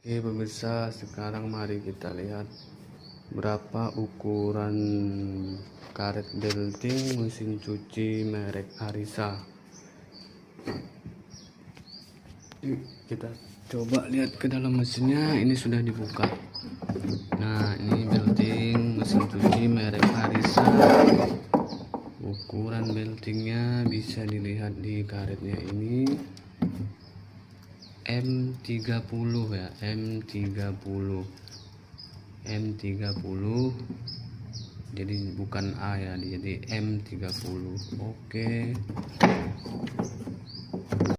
Oke pemirsa, sekarang mari kita lihat berapa ukuran karet belting mesin cuci merek Arisa. Yuk kita coba lihat ke dalam mesinnya. Ini sudah dibuka. Nah, ini belting mesin cuci merek Arisa. Ukuran beltingnya bisa dilihat di karetnya ini M30 ya, M30, jadi bukan A ya, jadi M30. Oke.